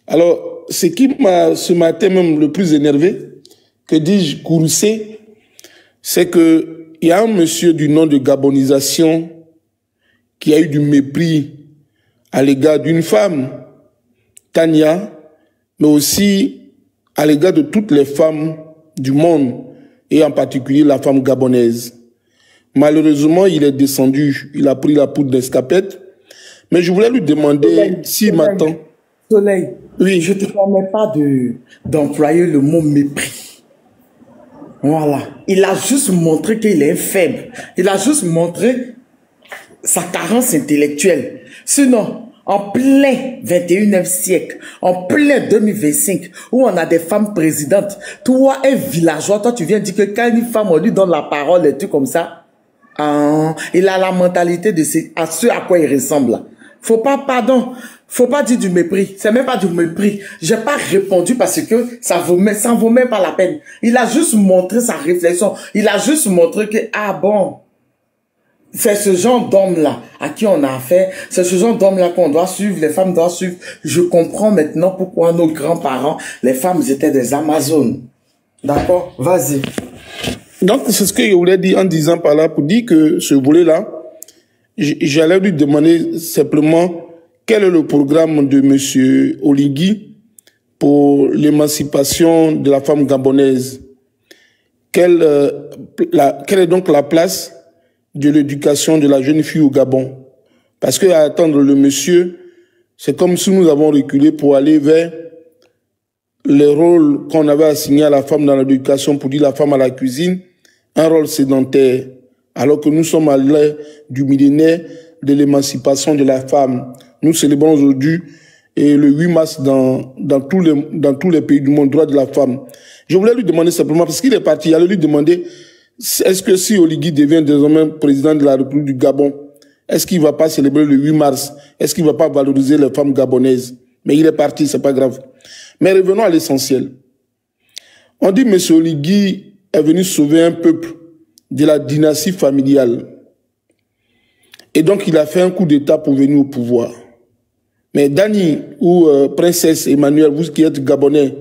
Alors, ce qui m'a ce matin même le plus énervé, que dis-je, courroucé, c'est que il y a un monsieur du nom de Gabonisation qui a eu du mépris à l'égard d'une femme, Tania, mais aussi à l'égard de toutes les femmes du monde, et en particulier la femme gabonaise. Malheureusement, il est descendu, il a pris la poudre d'escapette, mais je voulais lui demander s'il m'attend. Soleil, oui. Je ne te permets pas d'employer le mot mépris. Voilà. Il a juste montré qu'il est faible. Il a juste montré sa carence intellectuelle. Sinon, en plein 21e siècle, en plein 2025, où on a des femmes présidentes, toi, un villageois, toi, tu viens dire que quand une femme, on lui donne la parole et tout comme ça, il a la mentalité de ce à quoi il ressemble. Faut pas dire du mépris. C'est même pas du mépris. J'ai pas répondu parce que ça vaut même pas la peine. Il a juste montré sa réflexion. Il a juste montré que, ah bon, c'est ce genre d'homme-là à qui on a affaire. C'est ce genre d'homme-là qu'on doit suivre. Les femmes doivent suivre. Je comprends maintenant pourquoi nos grands-parents, les femmes étaient des Amazones. D'accord? Vas-y. Donc, c'est ce que je voulais dire en disant par là, pour dire que ce volet-là, j'allais lui demander simplement quel est le programme de M. Oligui pour l'émancipation de la femme gabonaise. Quelle est donc la place de l'éducation de la jeune fille au Gabon? Parce qu'à attendre le monsieur, c'est comme si nous avons reculé pour aller vers les rôles qu'on avait assignés à la femme dans l'éducation, pour dire la femme à la cuisine, un rôle sédentaire, alors que nous sommes à l'ère du millénaire de l'émancipation de la femme. Nous célébrons aujourd'hui et le 8 mars dans tous les pays du monde, droit de la femme. Je voulais lui demander simplement, parce qu'il est parti, j'allais lui demander, est-ce que si Oligui devient désormais président de la République du Gabon, est-ce qu'il ne va pas célébrer le 8 mars? Est-ce qu'il ne va pas valoriser les femmes gabonaises? Mais il est parti, c'est pas grave. Mais revenons à l'essentiel. On dit M. Oligui est venu sauver un peuple de la dynastie familiale. Et donc, il a fait un coup d'État pour venir au pouvoir. Mais Dani ou Princesse Emmanuel, vous qui êtes Gabonais,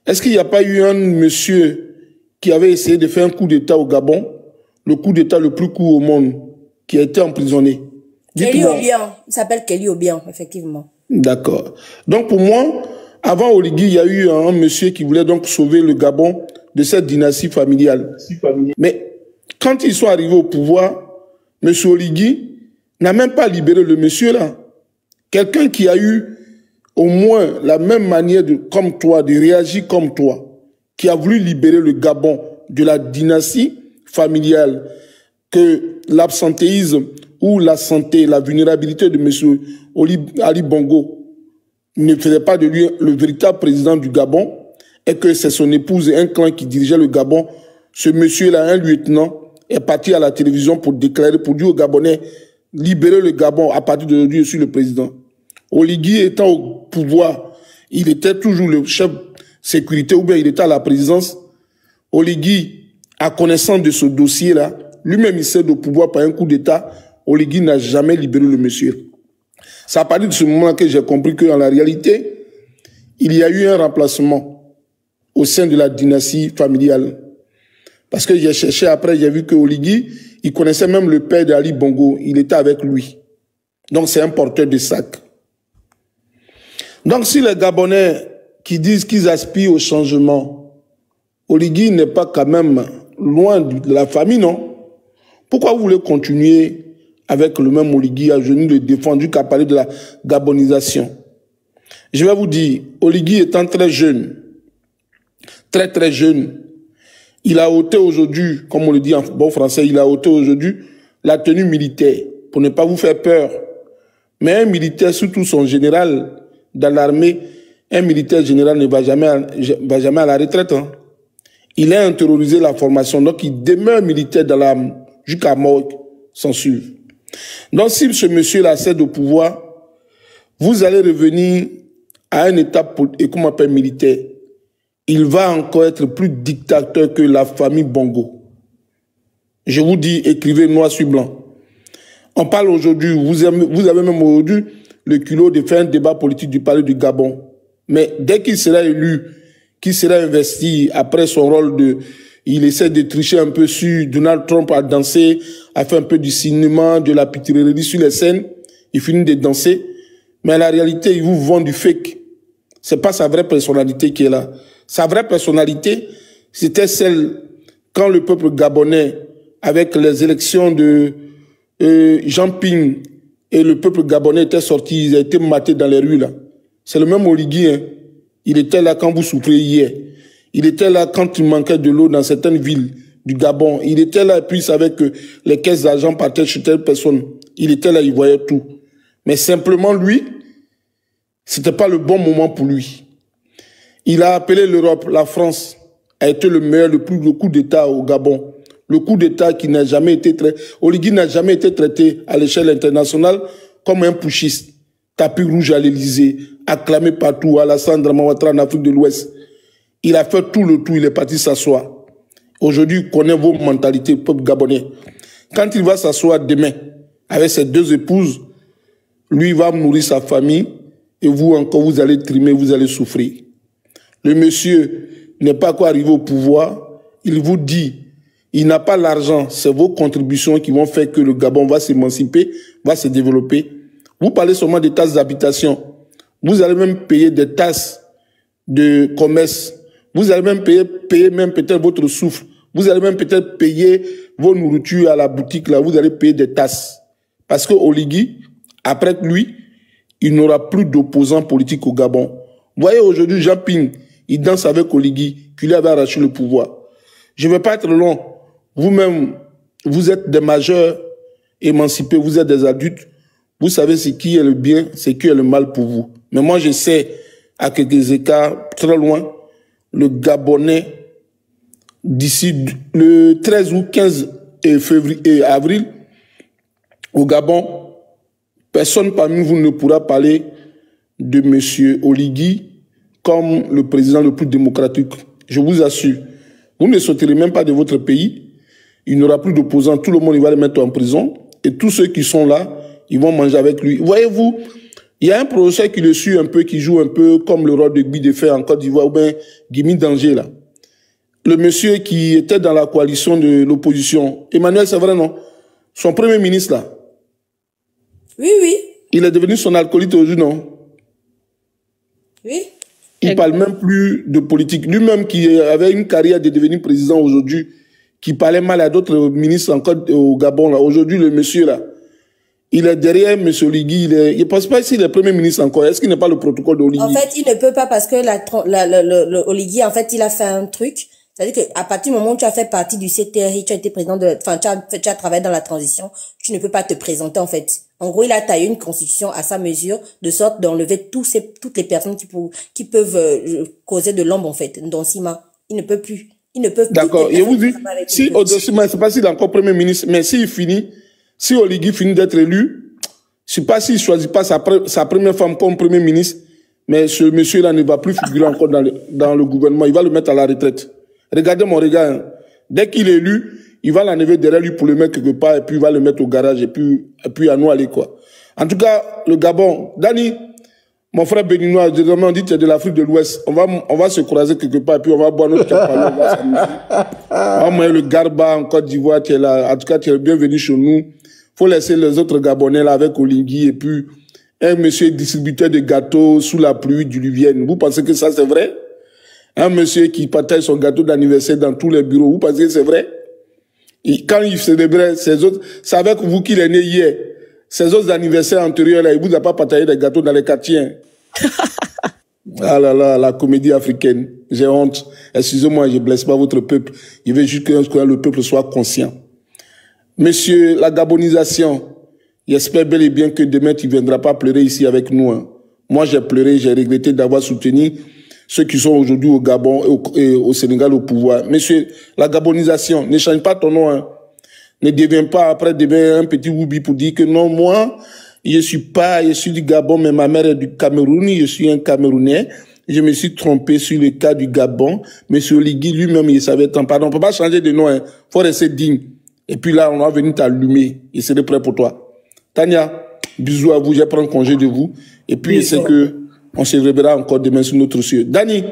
est-ce qu'il n'y a pas eu un monsieur qui avait essayé de faire un coup d'État au Gabon, le coup d'État le plus court au monde, qui a été emprisonné? Kelly Obiang, il s'appelle Kelly Obiang, effectivement. D'accord. Donc pour moi, avant Oligui, il y a eu un monsieur qui voulait donc sauver le Gabon de cette dynastie familiale. Mais quand ils sont arrivés au pouvoir, M. Oligui n'a même pas libéré le monsieur là. Quelqu'un qui a eu au moins la même manière comme toi, de réagir comme toi, qui a voulu libérer le Gabon de la dynastie familiale, que l'absentéisme ou la santé, la vulnérabilité de M. Ali Bongo ne faisait pas de lui le véritable président du Gabon, et que c'est son épouse et un clan qui dirigeait le Gabon. Ce monsieur-là, un lieutenant, est parti à la télévision pour déclarer, pour dire aux Gabonais, libérer le Gabon, à partir d'aujourd'hui, je suis le président. Oligui étant au pouvoir, il était toujours le chef sécurité, ou bien il était à la présidence. Oligui, à connaissance de ce dossier-là, lui-même il cède au pouvoir par un coup d'État. Oligui n'a jamais libéré le monsieur. C'est à partir de ce moment que j'ai compris qu'en la réalité, il y a eu un remplacement au sein de la dynastie familiale. Parce que j'ai cherché après, j'ai vu que Oligui, il connaissait même le père d'Ali Bongo. Il était avec lui. Donc c'est un porteur de sac. Donc si les Gabonais qui disent qu'ils aspirent au changement, Oligui n'est pas quand même loin de la famille, non? Pourquoi vous voulez continuer avec le même Oligui à genoux le défendu qu'à parler de la gabonisation? Je vais vous dire, Oligui étant très jeune, très très jeune, il a ôté aujourd'hui, comme on le dit en bon français, il a ôté aujourd'hui la tenue militaire pour ne pas vous faire peur. Mais un militaire, surtout son général dans l'armée, un militaire général ne va jamais à la retraite. Hein. Il a intériorisé la formation, donc il demeure militaire dans l'arme jusqu'à mort, sans suivre. Donc si ce monsieur-là cède au pouvoir, vous allez revenir à une étape, et qu'on appelle militaire. Il va encore être plus dictateur que la famille Bongo. Je vous dis, écrivez noir sur blanc. On parle aujourd'hui, vous avez même aujourd'hui le culot de faire un débat politique du palais du Gabon. Mais dès qu'il sera élu, qu'il sera investi après son rôle de... Il essaie de tricher un peu sur Donald Trump à danser, à faire un peu du cinéma, de la pitrerie sur les scènes. Il finit de danser. Mais en la réalité, il vous vend du fake. C'est pas sa vraie personnalité qui est là. Sa vraie personnalité, c'était celle quand le peuple gabonais, avec les élections de Jean Ping, et le peuple gabonais était sorti, ils étaient matés dans les rues là. C'est le même Oligui, hein. Il était là quand vous souffriez hier. Il était là quand il manquait de l'eau dans certaines villes du Gabon. Il était là et puis il savait que les caisses d'argent partaient chez telle personne. Il était là, il voyait tout. Mais simplement lui, c'était pas le bon moment pour lui. Il a appelé l'Europe, la France a été le meilleur, le plus gros coup d'État au Gabon. Le coup d'État qui n'a jamais été traité, Oligui n'a jamais été traité à l'échelle internationale comme un putschiste. Tapis rouge à l'Élysée, acclamé partout, Alassane Dramane Ouattara en Afrique de l'Ouest. Il a fait tout le tout, il est parti s'asseoir. Aujourd'hui, il connaît vos mentalités, peuple gabonais. Quand il va s'asseoir demain, avec ses 2 épouses, lui, il va nourrir sa famille, et vous encore, vous allez trimer, vous allez souffrir. Le monsieur n'est pas encore arrivé au pouvoir, il vous dit, il n'a pas l'argent, c'est vos contributions qui vont faire que le Gabon va s'émanciper, va se développer. Vous parlez seulement des taxes d'habitation. Vous allez même payer des taxes de commerce. Vous allez même payer même peut-être votre souffle. Vous allez même peut-être payer vos nourritures à la boutique là. Vous allez payer des taxes. Parce que Oligui, après lui, il n'aura plus d'opposants politiques au Gabon. Vous voyez aujourd'hui Jean Ping, il danse avec Oligui, qui lui avait arraché le pouvoir. Je ne vais pas être long. Vous-même, vous êtes des majeurs émancipés, vous êtes des adultes. Vous savez ce qui est le bien, ce qui est le mal pour vous. Mais moi, je sais, à quelques écarts, très loin, le Gabonais, d'ici le 13 ou 15 février, avril, au Gabon, personne parmi vous ne pourra parler de M. Oligui comme le président le plus démocratique. Je vous assure. Vous ne sortirez même pas de votre pays. Il n'y aura plus d'opposants. Tout le monde, il va les mettre en prison. Et tous ceux qui sont là, ils vont manger avec lui. Voyez-vous, il y a un professeur qui le suit un peu, qui joue un peu comme le roi de Guy de Fer en Côte d'Ivoire, ou bien Guimi Danger, là. Le monsieur qui était dans la coalition de l'opposition, Emmanuel, c'est vrai, non? Son premier ministre, là. Oui, oui. Il est devenu son acolyte aujourd'hui, non? Oui. Il ne parle même plus de politique. Lui-même qui avait une carrière de devenir président aujourd'hui, qui parlait mal à d'autres ministres encore au Gabon, là. Aujourd'hui, le monsieur, là, il est derrière M. Oligui. Il ne pense pas s'il est Premier ministre encore. Est-ce qu'il n'est pas le protocole d'Oligui? En fait, il ne peut pas parce que le Oligui, en fait, il a fait un truc. C'est-à-dire qu'à partir du moment où tu as fait partie du CTRI, tu as été président de, enfin, tu as travaillé dans la transition, tu ne peux pas te présenter, en fait. En gros, il a taillé une constitution à sa mesure, de sorte d'enlever toutes les personnes qui peuvent causer de l'ombre, en fait. Donc, Sima, il ne peut plus. Il ne peut plus. D'accord. Et vous dites, si Odosima, je ne sais pas s'il est encore Premier ministre, mais s'il finit, si Oligui finit d'être élu, je ne sais pas s'il ne choisit pas sa première femme comme Premier ministre, mais ce monsieur-là ne va plus figurer encore dans le gouvernement. Il va le mettre à la retraite. Regardez mon regard. Hein. Dès qu'il est élu, il va l'enlever derrière lui pour le mettre quelque part et puis il va le mettre au garage et puis à nous aller quoi. En tout cas, le Gabon, Dani, mon frère béninois, on dit que tu es de l'Afrique de l'Ouest. On va se croiser quelque part et puis on va boire notre capalou, on va s'amuser. Moi, le Garba en Côte d'Ivoire, tu es là. En tout cas, tu es bienvenu chez nous. Faut laisser les autres Gabonais là avec Oligui et puis un monsieur distributeur de gâteaux sous la pluie diluvienne. Vous pensez que ça c'est vrai? Un monsieur qui partage son gâteau d'anniversaire dans tous les bureaux, vous pensez que c'est vrai? Et quand il célébrait ses autres, c'est avec vous qu'il est né hier. Ses autres anniversaires antérieurs, là, il vous a pas partagé des gâteaux dans les quartiers. Ah là là, la comédie africaine. J'ai honte. Excusez-moi, je blesse pas votre peuple. Je veux juste que le peuple soit conscient. Monsieur, la gabonisation, j'espère bel et bien que demain tu viendras pas pleurer ici avec nous. Hein. Moi, j'ai pleuré, j'ai regretté d'avoir soutenu ceux qui sont aujourd'hui au Gabon et au Sénégal au pouvoir. Monsieur, la gabonisation, ne change pas ton nom. Hein. Ne deviens pas après un petit woubi pour dire que non, moi, je suis du Gabon, mais ma mère est du Cameroun, je suis un Camerounais. Je me suis trompé sur le cas du Gabon. Monsieur Oligui lui-même, il savait tant. Pardon, on peut pas changer de nom. Hein. Faut rester digne. Et puis là, on va venir t'allumer. Il serait prêt pour toi. Tania, bisous à vous. Je vais prendre congé de vous. Et puis, c'est que On se reverra encore demain sur notre cieux. Dani,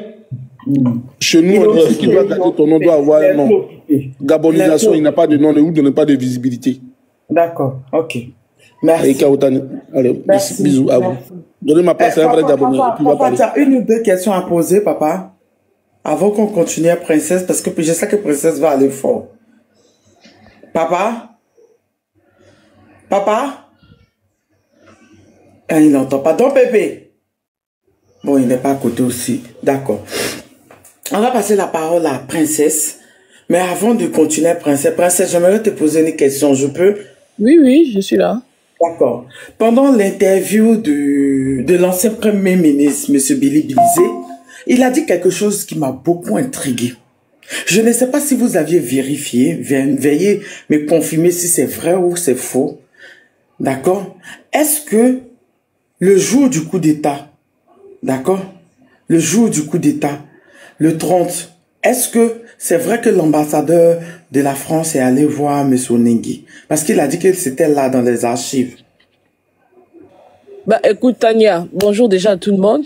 chez nous, on dit qui doit garder ton nom doit avoir un nom. Gabonisation, il n'a pas de nom, ne vous donne pas de visibilité. D'accord, ok. Merci. Allez, merci. Bisous à vous. Donnez ma place à un vrai Gabonais. Papa, tu as une ou deux questions à poser, papa, avant qu'on continue à Princesse, parce que je sais que Princesse va aller fort. Papa? Papa? Il n'entend pas. Donc, bébé. Bon, il n'est pas à côté aussi. D'accord. On va passer la parole à Princesse. Mais avant de continuer, Princesse, j'aimerais te poser une question. Je peux? Oui, je suis là. D'accord. Pendant l'interview de l'ancien Premier ministre, M. Billy Bilizé, il a dit quelque chose qui m'a beaucoup intrigué. Je ne sais pas si vous aviez vérifié, veuillez me confirmer si c'est vrai ou c'est faux. D'accord? Est-ce que le jour du coup d'État, d'accord? Le jour du coup d'État, le 30, est-ce que c'est vrai que l'ambassadeur de la France est allé voir M. Onengi? Parce qu'il a dit que c'était là dans les archives. Bah, écoute, Tania, bonjour déjà à tout le monde.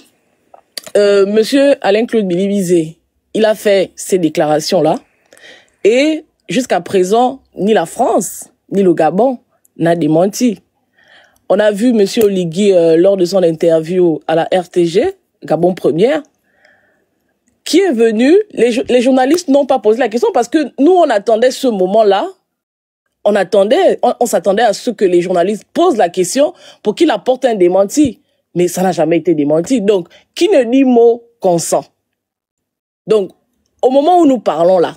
Monsieur Alain-Claude Billy-Bizet, il a fait ces déclarations-là. Et jusqu'à présent, ni la France, ni le Gabon n'a démenti. On a vu monsieur Oligui lors de son interview à la RTG, Gabon Première, qui est venu, les journalistes n'ont pas posé la question parce que nous, on attendait ce moment-là, on s'attendait à ce que les journalistes posent la question pour qu'il apporte un démenti. Mais ça n'a jamais été démenti. Donc, qui ne dit mot consent. Donc, au moment où nous parlons là,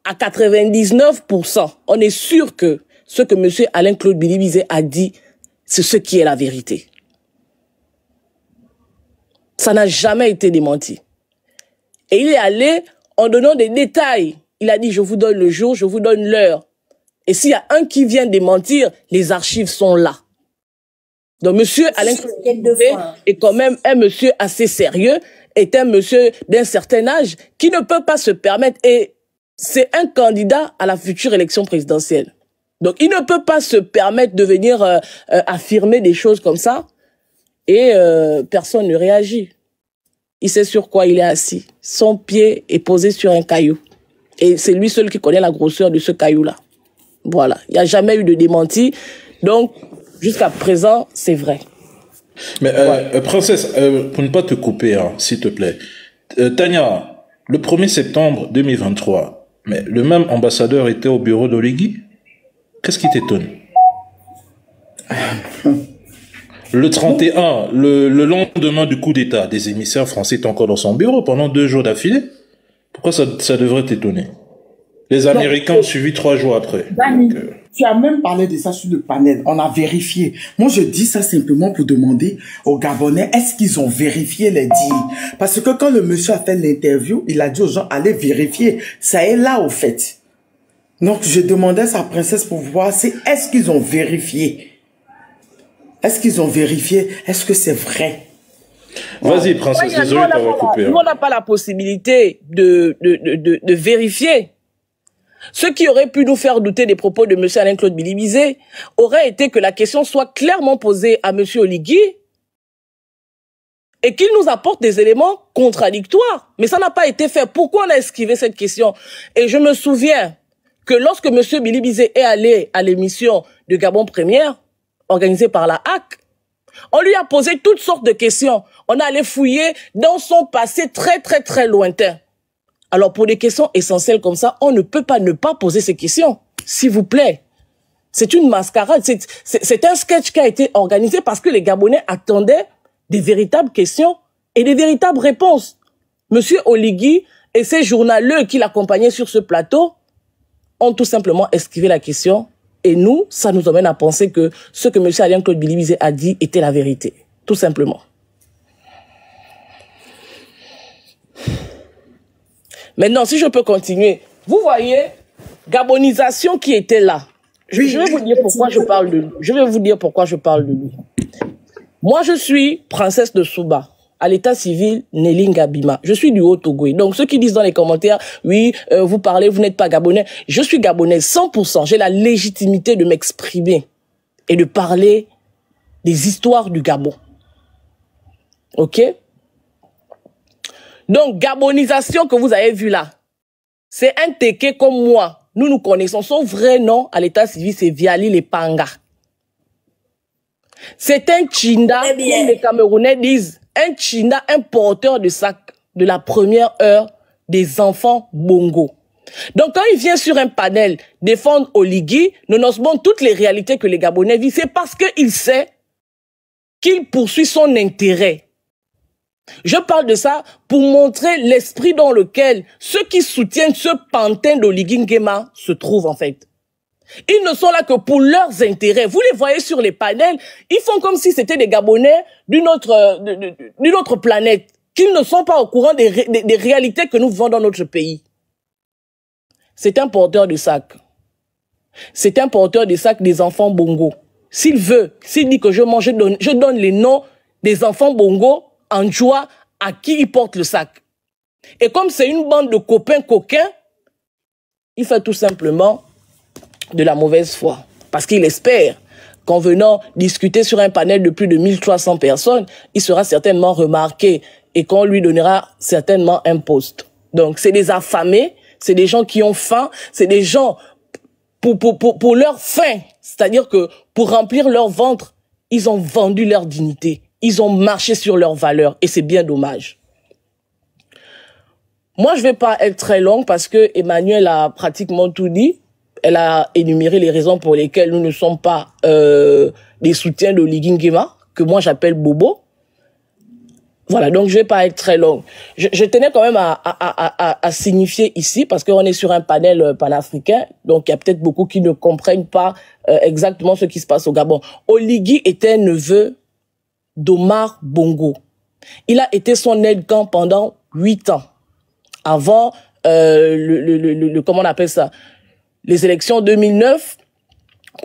à 99%, on est sûr que ce que monsieur Alain-Claude Billy-Bizet a dit, c'est ce qui est la vérité. Ça n'a jamais été démenti. Et il est allé en donnant des détails. Il a dit, je vous donne le jour, je vous donne l'heure. Et s'il y a un qui vient démentir, les archives sont là. Donc, monsieur Alain-Claude Billy-Bizet est quand même un monsieur assez sérieux, est un monsieur d'un certain âge qui ne peut pas se permettre, et c'est un candidat à la future élection présidentielle. Donc, il ne peut pas se permettre de venir affirmer des choses comme ça et personne ne réagit. Il sait sur quoi il est assis. Son pied est posé sur un caillou. Et c'est lui seul qui connaît la grosseur de ce caillou-là. Voilà. Il n'y a jamais eu de démenti. Donc, jusqu'à présent, c'est vrai. Mais, Princesse, pour ne pas te couper, hein, s'il te plaît. Tania, le 1er septembre 2023, mais le même ambassadeur était au bureau d'Oligui? Qu'est-ce qui t'étonne? Le 31, le lendemain du coup d'État, des émissaires français étaient encore dans son bureau pendant 2 jours d'affilée. Pourquoi ça devrait t'étonner? Les Américains ont suivi 3 jours après. Dani, tu as même parlé de ça sur le panel. On a vérifié. Moi, je dis ça simplement pour demander aux Gabonais, est-ce qu'ils ont vérifié les dires? Parce que quand le monsieur a fait l'interview, il a dit aux gens, allez vérifier. Ça est là, au fait. Donc, je demandais à sa princesse pour voir si est-ce qu'ils ont vérifié. Est-ce qu'ils ont vérifié? Est-ce que c'est vrai? Vas-y, princesse, désolé de t'avoir coupé. Nous, on n'a pas la possibilité de vérifier. Ce qui aurait pu nous faire douter des propos de M. Alain-Claude Billy-Bizet aurait été que la question soit clairement posée à M. Oligui et qu'il nous apporte des éléments contradictoires. Mais ça n'a pas été fait. Pourquoi on a esquivé cette question? Et je me souviens que lorsque M. Billy-Bizet est allé à l'émission de Gabon Première, organisée par la HAC, on lui a posé toutes sortes de questions. On est allé fouiller dans son passé très, très, très lointain. Alors, pour des questions essentielles comme ça, on ne peut pas ne pas poser ces questions. S'il vous plaît. C'est une mascarade. C'est un sketch qui a été organisé parce que les Gabonais attendaient des véritables questions et des véritables réponses. Monsieur Oligui et ses journaleux qui l'accompagnaient sur ce plateau ont tout simplement esquivé la question. Et nous, ça nous amène à penser que ce que M. Alain-Claude Billy-Bizet a dit était la vérité. Tout simplement. Maintenant, si je peux continuer, vous voyez, gabonisation qui était là. Je vais vous dire pourquoi je parle de lui. Je vais vous dire pourquoi je parle de lui. Moi, je suis princesse de Souba, à l'état civil Nélinga Bima. Je suis du Haut-Togo. Donc, ceux qui disent dans les commentaires, oui, vous parlez, vous n'êtes pas gabonais. Je suis gabonais 100%. J'ai la légitimité de m'exprimer et de parler des histoires du Gabon. Ok? Donc, gabonisation que vous avez vu là, c'est un Téké comme moi. Nous nous connaissons. Son vrai nom à l'état civil, c'est Viali Lepanga. C'est un Chinda, comme les Camerounais disent, un Chinda, un porteur de sac de la première heure des enfants bongo. Donc, quand il vient sur un panel défendre Oligui, nonobstant toutes les réalités que les Gabonais vivent, c'est parce qu'il sait qu'il poursuit son intérêt. Je parle de ça pour montrer l'esprit dans lequel ceux qui soutiennent ce pantin d'Oligui Nguema se trouvent en fait. Ils ne sont là que pour leurs intérêts. Vous les voyez sur les panels, ils font comme si c'était des Gabonais d'une autre planète, qu'ils ne sont pas au courant des réalités que nous vivons dans notre pays. C'est un porteur de sac. C'est un porteur de sac des enfants bongo. S'il veut, s'il dit que je donne les noms des enfants bongo en joie à qui il porte le sac. Et comme c'est une bande de copains coquins, il fait tout simplement de la mauvaise foi. Parce qu'il espère qu'en venant discuter sur un panel de plus de 1300 personnes, il sera certainement remarqué et qu'on lui donnera certainement un poste. Donc, c'est des affamés, c'est des gens qui ont faim, c'est des gens pour leur faim. C'est-à-dire que pour remplir leur ventre, ils ont vendu leur dignité. Ils ont marché sur leurs valeurs et c'est bien dommage. Moi, je vais pas être très longue parce que Emmanuel a pratiquement tout dit. Elle a énuméré les raisons pour lesquelles nous ne sommes pas des soutiens d'Oligui Nguema, que moi j'appelle Bobo. Voilà, donc je vais pas être très longue. Je tenais quand même à signifier ici, parce qu'on est sur un panel panafricain, donc il y a peut-être beaucoup qui ne comprennent pas exactement ce qui se passe au Gabon. Oligui était neveu d'Omar Bongo. Il a été son aide-camp pendant 8 ans, avant comment on appelle ça, les élections 2009,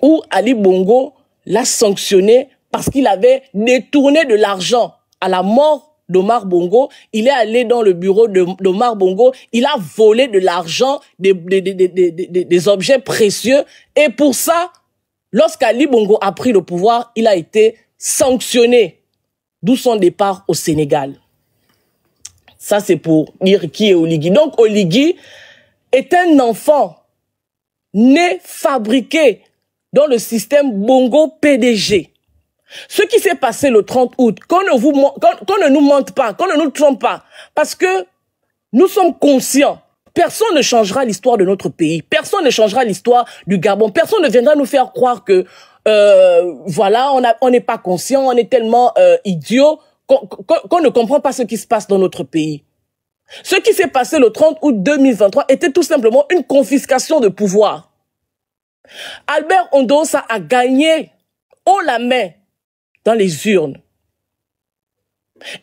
où Ali Bongo l'a sanctionné parce qu'il avait détourné de l'argent à la mort d'Omar Bongo. Il est allé dans le bureau d'Omar Bongo, il a volé de l'argent, des objets précieux, et pour ça, lorsqu'Ali Bongo a pris le pouvoir, il a été sanctionné, d'où son départ au Sénégal. Ça, c'est pour dire qui est Oligui. Donc, Oligui est un enfant né, fabriqué dans le système Bongo PDG. Ce qui s'est passé le 30 août, qu'on ne nous mente pas, qu'on ne nous trompe pas, parce que nous sommes conscients, personne ne changera l'histoire de notre pays, personne ne changera l'histoire du Gabon, personne ne viendra nous faire croire que, voilà, on n'est pas conscient, on est tellement idiot qu'on ne comprend pas ce qui se passe dans notre pays. Ce qui s'est passé le 30 août 2023 était tout simplement une confiscation de pouvoir. Albert Ondosa a gagné haut la main dans les urnes.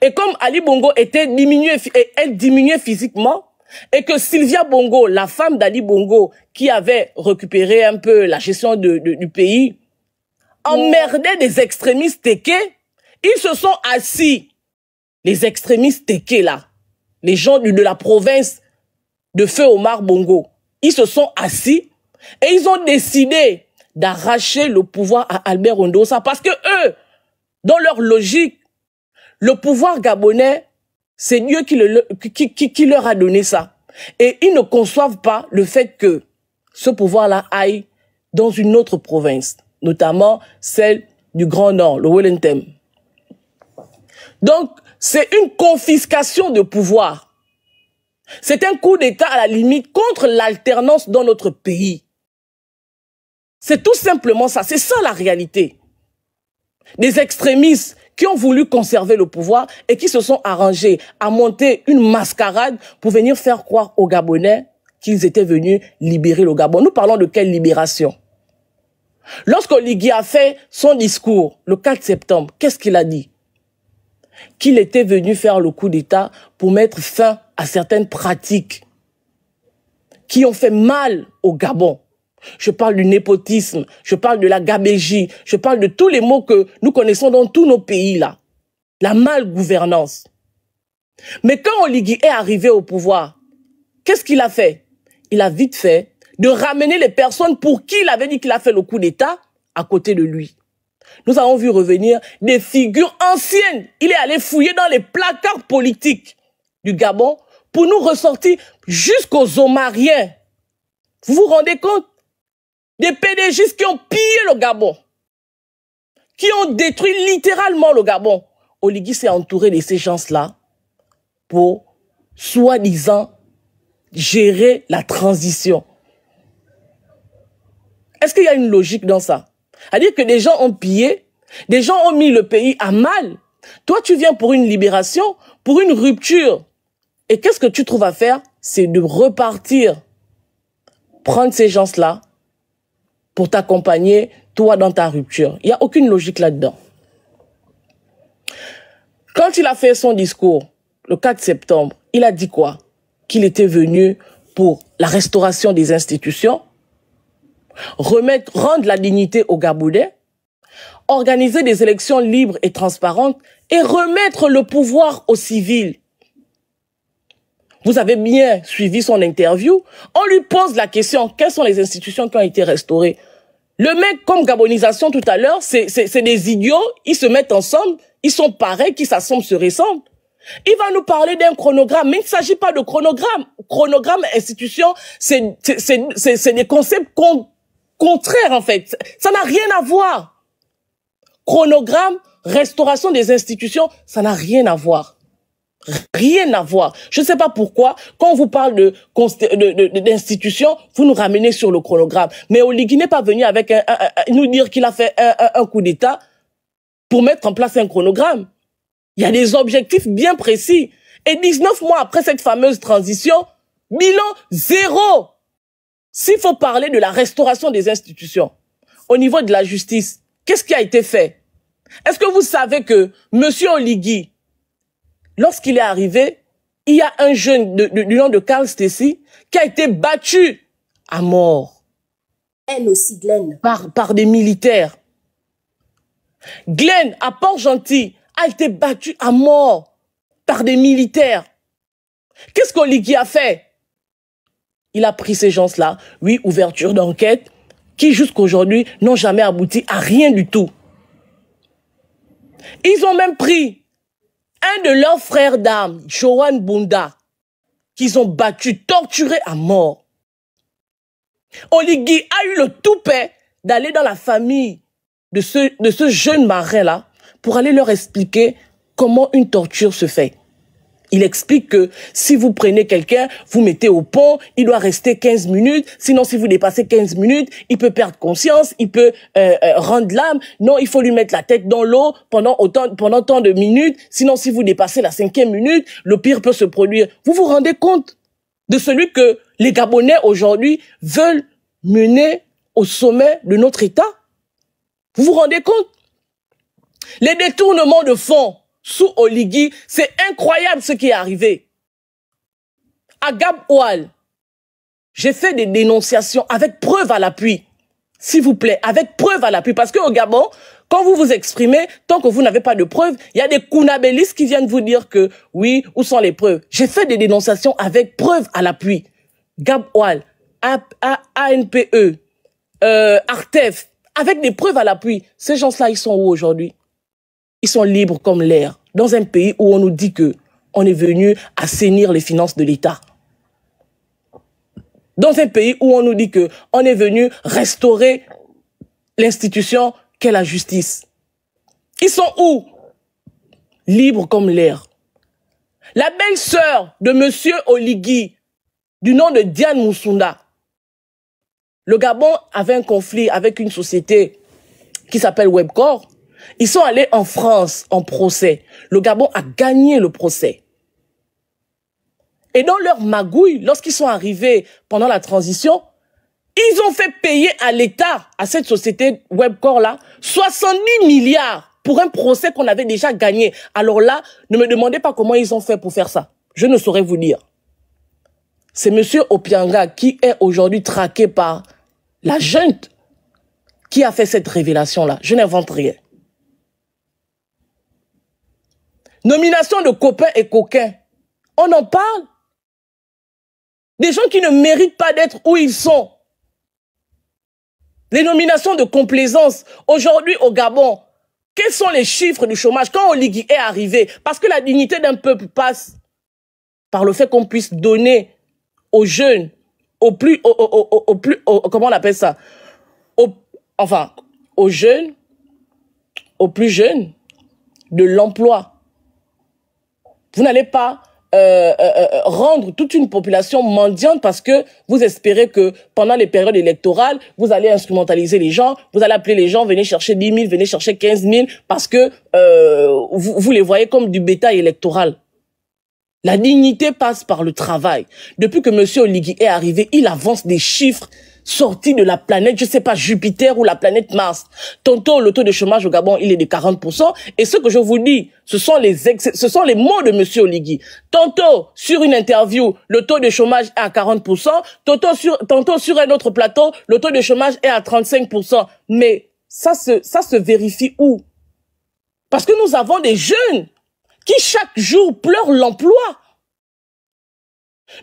Et comme Ali Bongo était diminué, elle diminuait physiquement, et que Sylvia Bongo, la femme d'Ali Bongo, qui avait récupéré un peu la gestion du pays, emmerdait des extrémistes tékés, ils se sont assis, les extrémistes tékés là, les gens de la province de Feu Omar Bongo, ils se sont assis et ils ont décidé d'arracher le pouvoir à Albert Ondosa parce que eux, dans leur logique, le pouvoir gabonais, c'est Dieu qui leur a donné ça. Et ils ne conçoivent pas le fait que ce pouvoir-là aille dans une autre province, notamment celle du Grand Nord, le Wellington. Donc, c'est une confiscation de pouvoir. C'est un coup d'État à la limite contre l'alternance dans notre pays. C'est tout simplement ça. C'est ça la réalité. Des extrémistes qui ont voulu conserver le pouvoir et qui se sont arrangés à monter une mascarade pour venir faire croire aux Gabonais qu'ils étaient venus libérer le Gabon. Nous parlons de quelle libération? Lorsqu'Oligui a fait son discours le 4 septembre, qu'est-ce qu'il a dit? Qu'il était venu faire le coup d'État pour mettre fin à certaines pratiques qui ont fait mal au Gabon. Je parle du népotisme, je parle de la gabégie, je parle de tous les mots que nous connaissons dans tous nos pays là. La malgouvernance. Mais quand Oligui est arrivé au pouvoir, qu'est-ce qu'il a fait? Il a vite fait de ramener les personnes pour qui il avait dit qu'il a fait le coup d'État à côté de lui. Nous avons vu revenir des figures anciennes. Il est allé fouiller dans les placards politiques du Gabon pour nous ressortir jusqu'aux Omariens. Vous vous rendez compte? Des PDG qui ont pillé le Gabon, qui ont détruit littéralement le Gabon. Oligui s'est entouré de ces gens-là pour, soi-disant, gérer la transition. Est-ce qu'il y a une logique dans ça? C'est-à-dire que des gens ont pillé, des gens ont mis le pays à mal. Toi, tu viens pour une libération, pour une rupture. Et qu'est-ce que tu trouves à faire? C'est de repartir, prendre ces gens-là pour t'accompagner, toi, dans ta rupture. Il n'y a aucune logique là-dedans. Quand il a fait son discours, le 4 septembre, il a dit quoi? Qu'il était venu pour la restauration des institutions, rendre la dignité aux Gabonais, organiser des élections libres et transparentes et remettre le pouvoir aux civils. Vous avez bien suivi son interview. On lui pose la question, quelles sont les institutions qui ont été restaurées? Le mec, comme gabonisation tout à l'heure, c'est des idiots, ils se mettent ensemble, ils sont pareils, qui s'assemblent, se ressemblent. Il va nous parler d'un chronogramme, mais il ne s'agit pas de chronogramme. Chronogramme, institution, c'est des concepts contraires en fait. Ça n'a rien à voir. Chronogramme, restauration des institutions, ça n'a rien à voir. Rien à voir. Je ne sais pas pourquoi, quand on vous parle d'institutions, vous nous ramenez sur le chronogramme. Mais Oligui n'est pas venu avec nous dire qu'il a fait un coup d'État pour mettre en place un chronogramme. Il y a des objectifs bien précis. Et 19 mois après cette fameuse transition, bilan zéro. S'il faut parler de la restauration des institutions, au niveau de la justice, qu'est-ce qui a été fait? Est-ce que vous savez que M. Oligui, lorsqu'il est arrivé, il y a un jeune du nom de Karl Stacey qui a été battu à mort. Elle aussi, Glenn. Par des militaires. Glenn, à Port-Gentil, a été battu à mort par des militaires. Qu'est-ce qu'Oligui a fait? Il a pris ces gens-là, oui, ouverture d'enquête, qui jusqu'aujourd'hui n'ont jamais abouti à rien du tout. Ils ont même pris un de leurs frères d'armes, Johan Bunda, qu'ils ont battu, torturé à mort. Oligui a eu le toupet d'aller dans la famille de ce jeune marin-là pour aller leur expliquer comment une torture se fait. Il explique que si vous prenez quelqu'un, vous mettez au pont, il doit rester 15 minutes. Sinon, si vous dépassez 15 minutes, il peut perdre conscience, il peut rendre l'âme. Non, il faut lui mettre la tête dans l'eau pendant tant de minutes. Sinon, si vous dépassez la 5e minute, le pire peut se produire. Vous vous rendez compte de celui que les Gabonais aujourd'hui veulent mener au sommet de notre État? Vous vous rendez compte? Les détournements de fonds sous Oligui, c'est incroyable ce qui est arrivé. À Gab-Oual, j'ai fait des dénonciations avec preuve à l'appui. S'il vous plaît, avec preuve à l'appui. Parce qu'au Gabon, quand vous vous exprimez, tant que vous n'avez pas de preuves, il y a des kounabélistes qui viennent vous dire que, oui, où sont les preuves? J'ai fait des dénonciations avec preuve à l'appui. Gab-Oual, ANPE, Artef, avec des preuves à l'appui. Ces gens-là, ils sont où aujourd'hui? Ils sont libres comme l'air, dans un pays où on nous dit que on est venu assainir les finances de l'État. Dans un pays où on nous dit que on est venu restaurer l'institution qu'est la justice. Ils sont où? Libres comme l'air. La belle-sœur de Monsieur Oligui, du nom de Diane Moussunda. Le Gabon avait un conflit avec une société qui s'appelle Webcor. Ils sont allés en France en procès. Le Gabon a gagné le procès. Et dans leur magouille, lorsqu'ils sont arrivés pendant la transition, ils ont fait payer à l'État, à cette société Webcor-là, 70 milliards pour un procès qu'on avait déjà gagné. Alors là, ne me demandez pas comment ils ont fait pour faire ça. Je ne saurais vous dire. C'est M. Opianga qui est aujourd'hui traqué par la junte qui a fait cette révélation-là. Je n'invente rien. Nomination de copains et coquins. On en parle. Des gens qui ne méritent pas d'être où ils sont. Les nominations de complaisance. Aujourd'hui au Gabon, quels sont les chiffres du chômage quand Oligui est arrivé? Parce que la dignité d'un peuple passe par le fait qu'on puisse donner aux jeunes, comment on appelle ça, aux jeunes, aux plus jeunes, de l'emploi. Vous n'allez pas rendre toute une population mendiante parce que vous espérez que pendant les périodes électorales, vous allez instrumentaliser les gens, vous allez appeler les gens, venez chercher 10 000, venez chercher 15 000 parce que vous les voyez comme du bétail électoral. La dignité passe par le travail. Depuis que M. Oligui est arrivé, il avance des chiffres sortis de la planète, je sais pas, Jupiter ou la planète Mars. Tantôt, le taux de chômage au Gabon, il est de 40%. Et ce que je vous dis, ce sont les mots de M. Oligui. Tantôt, sur une interview, le taux de chômage est à 40%. Tantôt, sur un autre plateau, le taux de chômage est à 35%. Mais ça se vérifie où? Parce que nous avons des jeunes qui chaque jour pleurent l'emploi.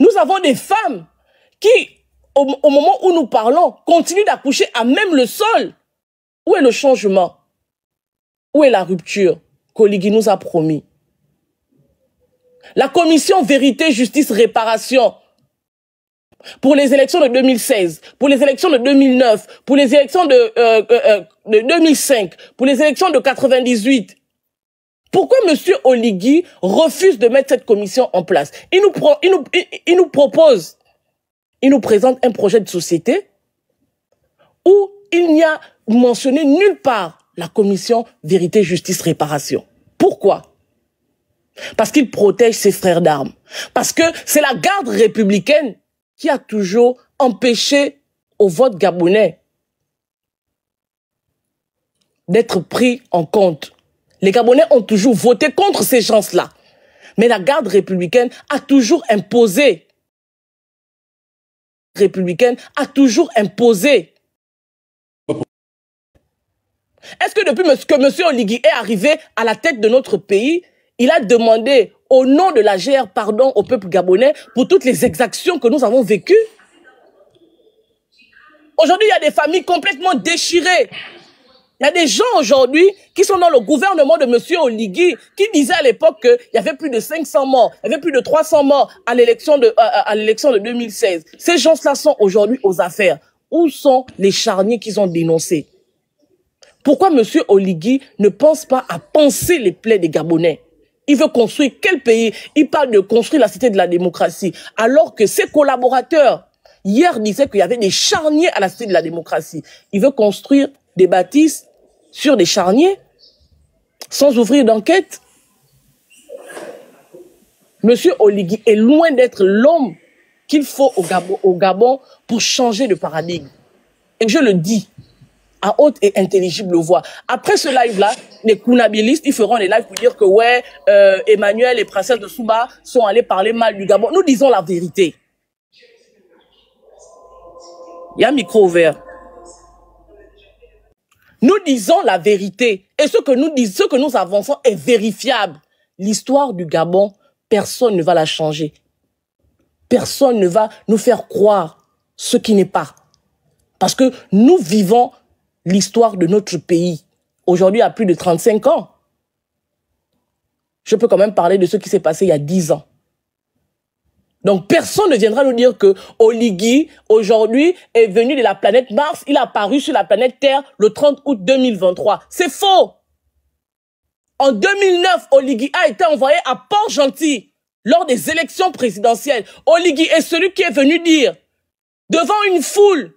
Nous avons des femmes qui, au moment où nous parlons, continuent d'accoucher à même le sol. Où est le changement? Où est la rupture qu'Oligui nous a promis? La commission Vérité, Justice, Réparation pour les élections de 2016, pour les élections de 2009, pour les élections de 2005, pour les élections de 98. Pourquoi M. Oligui refuse de mettre cette commission en place? Il nous présente un projet de société où il n'y a mentionné nulle part la commission Vérité, Justice, Réparation. Pourquoi? Parce qu'il protège ses frères d'armes. Parce que c'est la garde républicaine qui a toujours empêché au vote gabonais d'être pris en compte. Les Gabonais ont toujours voté contre ces gens-là. Mais la garde républicaine a toujours imposé. Est-ce que depuis que M. Oligui est arrivé à la tête de notre pays, il a demandé au nom de la GR pardon au peuple gabonais pour toutes les exactions que nous avons vécues? Aujourd'hui, il y a des familles complètement déchirées. Il y a des gens aujourd'hui qui sont dans le gouvernement de M. Oligui qui disaient à l'époque qu'il y avait plus de 500 morts, il y avait plus de 300 morts à l'élection de 2016. Ces gens-là sont aujourd'hui aux affaires. Où sont les charniers qu'ils ont dénoncés? Pourquoi M. Oligui ne pense pas à penser les plaies des Gabonais? Il veut construire quel pays? Il parle de construire la cité de la démocratie, alors que ses collaborateurs, hier, disaient qu'il y avait des charniers à la cité de la démocratie. Il veut construire des bâtisses sur des charniers, sans ouvrir d'enquête. Monsieur Oligui est loin d'être l'homme qu'il faut au Gabon pour changer de paradigme. Et je le dis à haute et intelligible voix. Après ce live-là, les kounabilistes, ils feront des lives pour dire que ouais, Emmanuel et Princesse de Souba sont allés parler mal du Gabon. Nous disons la vérité. Il y a un micro ouvert. Nous disons la vérité. Et ce que nous avançons est vérifiable. L'histoire du Gabon, personne ne va la changer. Personne ne va nous faire croire ce qui n'est pas. Parce que nous vivons l'histoire de notre pays. Aujourd'hui, à plus de 35 ans. Je peux quand même parler de ce qui s'est passé il y a 10 ans. Donc, personne ne viendra nous dire que Oligui, aujourd'hui, est venu de la planète Mars. Il a apparu sur la planète Terre le 30 août 2023. C'est faux. En 2009, Oligui a été envoyé à Port-Gentil lors des élections présidentielles. Oligui est celui qui est venu dire devant une foule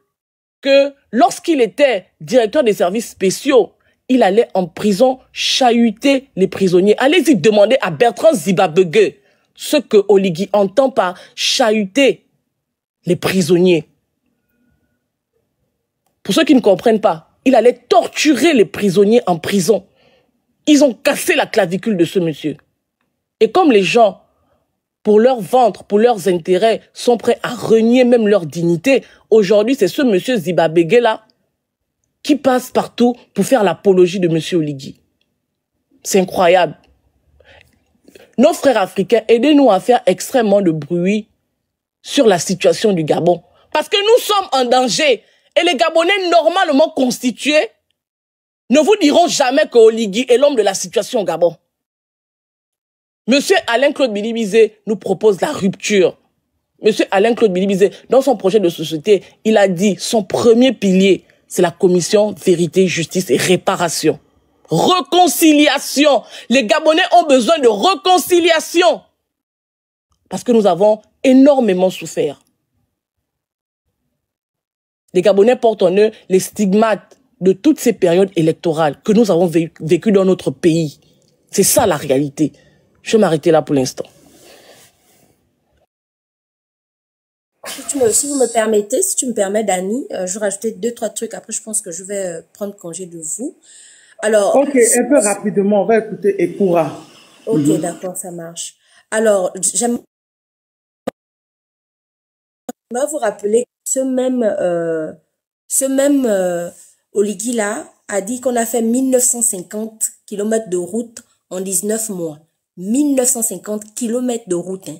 que lorsqu'il était directeur des services spéciaux, il allait en prison chahuter les prisonniers. Allez-y demander à Bertrand Zibabegue ce que Oligui entend par chahuter les prisonniers. Pour ceux qui ne comprennent pas, il allait torturer les prisonniers en prison. Ils ont cassé la clavicule de ce monsieur. Et comme les gens, pour leur ventre, pour leurs intérêts, sont prêts à renier même leur dignité, aujourd'hui, c'est ce monsieur Zibabegue-là qui passe partout pour faire l'apologie de monsieur Oligui. C'est incroyable. Nos frères africains, aidez-nous à faire extrêmement de bruit sur la situation du Gabon. Parce que nous sommes en danger. Et les Gabonais normalement constitués ne vous diront jamais que Oligui est l'homme de la situation au Gabon. Monsieur Alain-Claude Bilibizé nous propose la rupture. Monsieur Alain-Claude Bilibizé, dans son projet de société, il a dit son premier pilier, c'est la commission vérité, justice et réparation. Réconciliation. Les Gabonais ont besoin de réconciliation. Parce que nous avons énormément souffert. Les Gabonais portent en eux les stigmates de toutes ces périodes électorales que nous avons vécues dans notre pays. C'est ça la réalité. Je vais m'arrêter là pour l'instant. Si vous me permettez, si tu me permets, Dani, je vais rajouter 2-3 trucs. Après, je pense que je vais prendre congé de vous. Alors. Ok, un peu rapidement, on va écouter Ekoura. Ok, d'accord, ça marche. Alors, j'aimerais vous rappeler que ce même Oligui là a dit qu'on a fait 1950 km de route en 19 mois. 1950 km de route hein,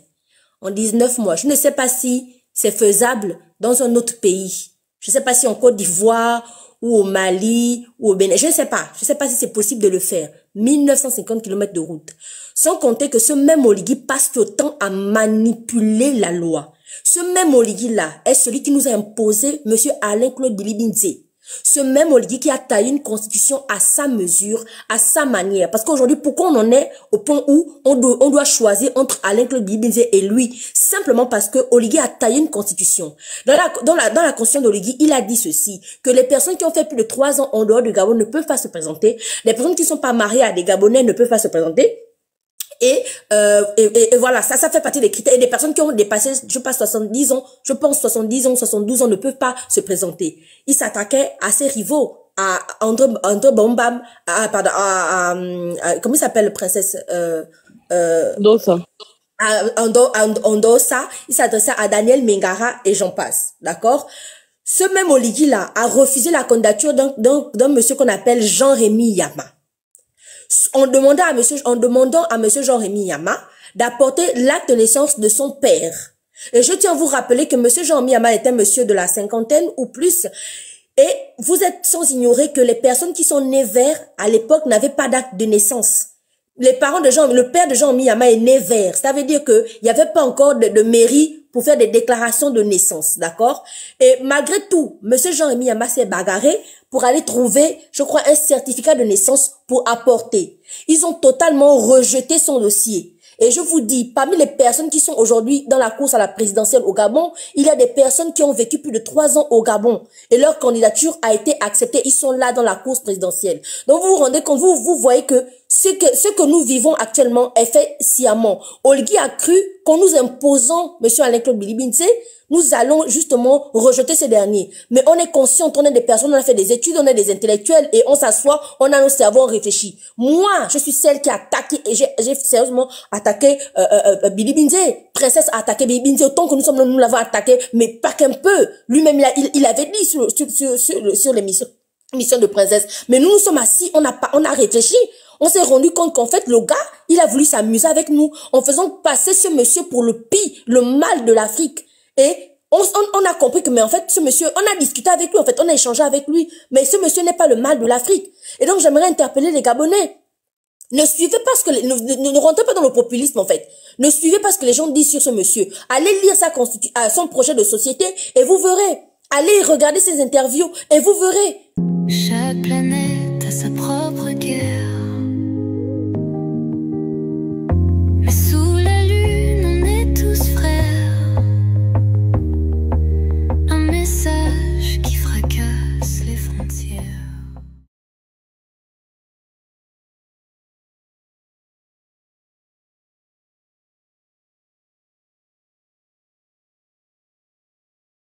en 19 mois. Je ne sais pas si c'est faisable dans un autre pays. Je ne sais pas si en Côte d'Ivoire ou au Mali ou au Bénin. Je ne sais pas. Je ne sais pas si c'est possible de le faire. 1950 km de route. Sans compter que ce même Oligui passe le temps à manipuler la loi. Ce même Oligui-là est celui qui nous a imposé M. Alain-Claude Bilibinzé. Ce même Oligui qui a taillé une constitution à sa mesure, à sa manière. Parce qu'aujourd'hui, pourquoi on en est au point où on doit choisir entre Alain-Claude Bilibinzé et lui? Simplement parce que Oligui a taillé une constitution. Dans la constitution d'Oligui, il a dit ceci, que les personnes qui ont fait plus de 3 ans en dehors du Gabon ne peuvent pas se présenter. Les personnes qui ne sont pas mariées à des Gabonais ne peuvent pas se présenter. Et voilà, ça fait partie des critères. Et des personnes qui ont dépassé, je pense 70 ans, 72 ans ne peuvent pas se présenter. Il s'attaquait à ses rivaux, à André Bombam, comment il s'appelle le princesse, Dossa. Andosa, il s'adressait à Daniel Mengara et j'en passe, d'accord? Ce même Oligui là a refusé la candidature d'un monsieur qu'on appelle Jean-Rémy Yama. En demandant à monsieur Jean-Rémy Yama d'apporter l'acte de naissance de son père. Et je tiens à vous rappeler que monsieur Jean-Rémy Yama était monsieur de la cinquantaine ou plus. Et vous êtes sans ignorer que les personnes qui sont nées vert, à l'époque, n'avaient pas d'acte de naissance. Le père de Jean-Rémy Yama est né vert. Ça veut dire qu'il n'y avait pas encore de mairie pour faire des déclarations de naissance, d'accord? Et malgré tout, monsieur Jean-Rémy Yama s'est bagarré pour aller trouver, je crois, un certificat de naissance pour apporter. Ils ont totalement rejeté son dossier. Et je vous dis, parmi les personnes qui sont aujourd'hui dans la course à la présidentielle au Gabon, il y a des personnes qui ont vécu plus de 3 ans au Gabon. Et leur candidature a été acceptée. Ils sont là dans la course présidentielle. Donc vous vous rendez compte, vous voyez que ce que nous vivons actuellement est fait sciemment. Oligui a cru qu'en nous imposant M. Alain-Claude Bilibinzé, nous allons justement rejeter ces derniers. Mais on est conscient, on est des personnes, on a fait des études, on est des intellectuels et on s'assoit, on a nos cerveaux, on réfléchit. Moi, je suis celle qui a attaqué et j'ai sérieusement attaqué Bilibinzé. Princesse a attaqué Bilibinzé autant que nous l'avons attaqué, mais pas qu'un peu. Lui-même, il avait dit sur l'émission de Princesse. Mais nous sommes assis, on a réfléchi. On s'est rendu compte qu'en fait, le gars, il a voulu s'amuser avec nous en faisant passer ce monsieur pour le pire, le mal de l'Afrique. Et on a compris que, mais en fait, ce monsieur, on a discuté avec lui, en fait, on a échangé avec lui, mais ce monsieur n'est pas le mal de l'Afrique. Et donc, j'aimerais interpeller les Gabonais. Ne suivez pas ce que ne rentrez pas dans le populisme, en fait. Ne suivez pas ce que les gens disent sur ce monsieur. Allez lire son projet de société et vous verrez. Allez regarder ses interviews et vous verrez. Chaque planète a sa propre